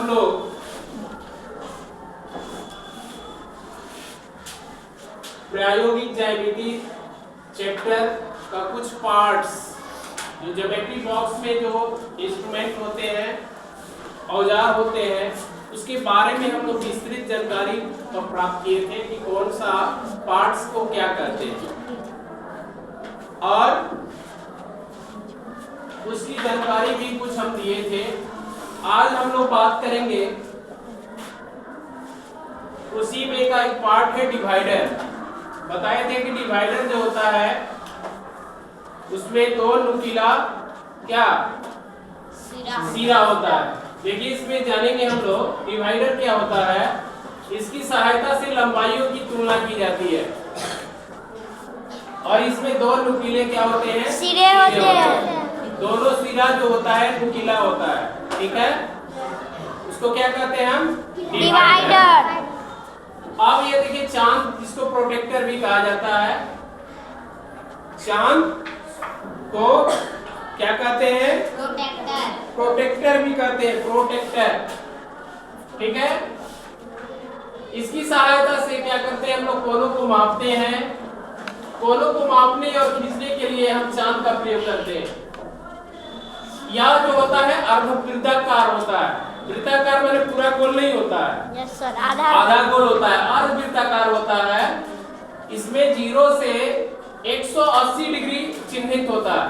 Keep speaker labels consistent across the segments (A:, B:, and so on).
A: लोग प्रायोगिक ज्यामिति चैप्टर का कुछ पार्ट्स जो ज्योमेट्री बॉक्स में जो इंस्ट्रूमेंट होते हैं, औजार होते हैं, उसके बारे में हम लोग विस्तृत जानकारी प्राप्त किए थे कि कौन सा पार्ट्स को क्या कहते हैं, और उसकी जानकारी भी कुछ हम दिए थे। आज हम लोग बात करेंगे उसी में का एक पार्ट है डिवाइडर। बताए थे कि डिवाइडर जो होता है उसमें दो नुकीला क्या सिरा होता है। देखिए इसमें जानेंगे हम लोग डिवाइडर क्या होता है। इसकी सहायता से लंबाइयों की तुलना की जाती है और इसमें दो नुकीले क्या होते हैं,
B: सिरे होते हैं।
A: दोनों सिरा जो होता है नुकीला होता है, ठीक है। उसको क्या कहते हैं हम,
B: डिवाइडर।
A: अब ये देखिए चांद, जिसको प्रोटेक्टर भी कहा जाता है, चांद को क्या कहते हैं, प्रोटेक्टर भी कहते हैं, प्रोटेक्टर, ठीक है। इसकी सहायता से क्या करते हैं हम लोग, कोनों को मापते हैं। कोनों को मापने और खींचने के लिए हम चांद का प्रयोग करते हैं। यह जो होता है अर्धवृत्ताकार होता है। वृत्ताकार माने पूरा गोल नहीं होता है,
B: यस सर, आधा
A: गोल होता है, अर्धवृत्ताकार होता है। इसमें 0 से 180 डिग्री चिन्हित होता है।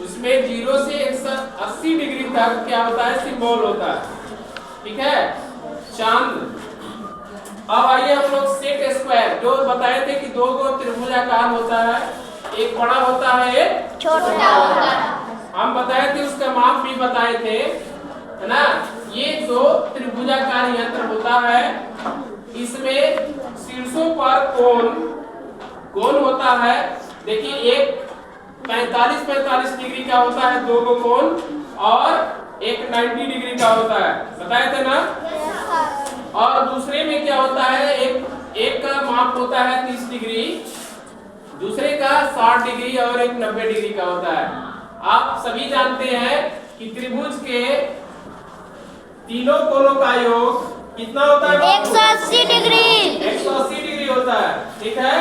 A: उसमें 0 से 180 डिग्री तक क्या होता है, सिंबल होता है, ठीक है, चांद। अब आइए हम लोग सेट स्क्वायर, जो बताए थे कि दो गो त्रिभुजाकार होता है, एक बड़ा होता है एक
B: छोटा होता है।
A: हम बताए थे, उसका माप भी बताए थे, है ना। ये जो त्रिभुजाकार यंत्र होता है, इसमें शीर्षों पर कोण होता है। देखिए एक 45 डिग्री का होता है, दो गो कोण, और एक 90 डिग्री का होता है, बताए थे ना। और दूसरे में क्या होता है, एक का माप होता है 30 डिग्री, दूसरे का 60 डिग्री और एक 90 डिग्री का होता है। आप सभी जानते हैं कि त्रिभुज के तीनों कोणों का योग कितना होता है,
B: 180 डिग्री।
A: 180 डिग्री होता है, ठीक है।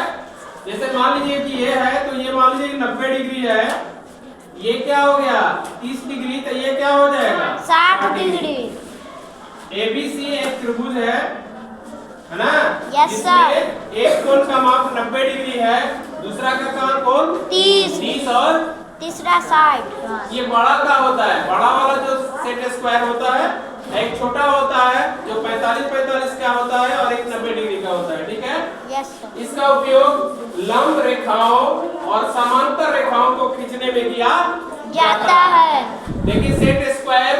A: जैसे मान लीजिए कि ये है, तो ये मान लीजिए 90 डिग्री है, ये क्या हो गया 30 डिग्री, तो ये क्या हो जाएगा
B: 60 डिग्री।
A: ABC एक त्रिभुज है ना।
B: Yes sir.
A: एक कोण का माप 90 डिग्री है, दूसरा का कोण 30 और
B: तीसरा 60।
A: ये बड़ा का होता है, बड़ा वाला जो सेट स्क्वायर होता है, एक छोटा होता है जो 45 का होता है और एक 90 डिग्री का होता है, ठीक है।
B: Yes sir.
A: इसका उपयोग लंब रेखाओं और समांतर रेखाओं को खींचने में किया
B: जाता है।
A: देखिए सेट स्क्वायर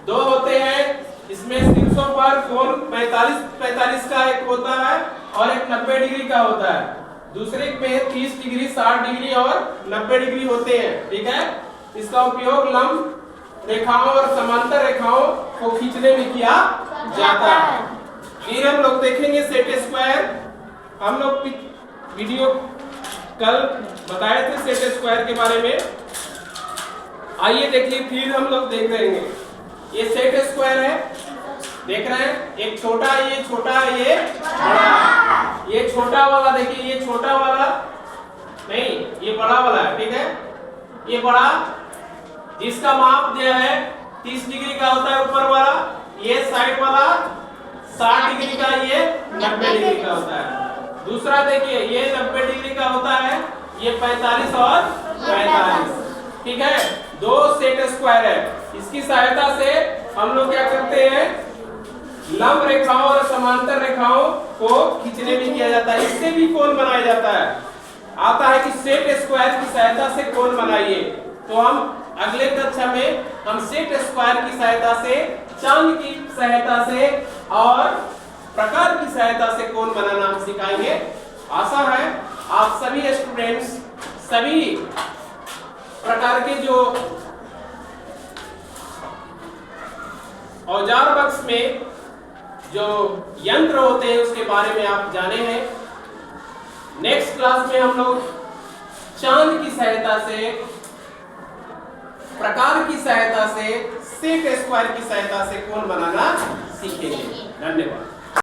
A: दो होते हैं, इसमें शीर्षों पर कोण 45 का एक होता है और एक 90 डिग्री का होता है। दूसरे में 30 डिग्री, 60 डिग्री और 90 डिग्री होते हैं, ठीक है। इसका उपयोग लंब रेखाओं और समांतर रेखाओं को खींचने में किया जाता है। फिर हम लोग देखेंगे सेट स्क्वायर। हम लोग वीडियो कल बताए थे सेट स्क्वायर के बारे में। आइए देखिए, फिर हम लोग देख लेंगे। ये सेट स्क्वायर है, देख रहे हैं, एक छोटा, ये छोटा, ये बड़ा। ये छोटा वाला देखिए, ये छोटा वाला नहीं, ये बड़ा वाला है, ठीक है। ये बड़ा जिसका माप जो है 30 डिग्री का होता है ऊपर वाला, ये साइड वाला 60 डिग्री का, ये 90 डिग्री का होता है। दूसरा देखिए, ये 90 डिग्री का होता है, ये 45 और 45, ठीक है। दो सेट स्क्वायर है। इसकी सहायता से हम लोग क्या करते हैं, लंब रेखाओं और समांतर रेखाओं को खींचने में किया जाता है। इससे भी कोण बनाया जाता है। आता है कि सेट स्क्वायर की सहायता से कोण बनाइए, तो हम अगले कक्षा में हम सेट स्क्वायर की सहायता से, चांद की सहायता से और प्रकार की सहायता से कोण बनाना हम सिखाएंगे। आशा है आप सभी स्टूडेंट्स सभी प्रकार के जो औजार बक्स में जो यंत्र होते हैं उसके बारे में आप जाने हैं। नेक्स्ट क्लास में हम लोग चांद की सहायता से प्रकार की सहायता से, सेट स्क्वायर की सहायता से कोण बनाना सीखेंगे। धन्यवाद।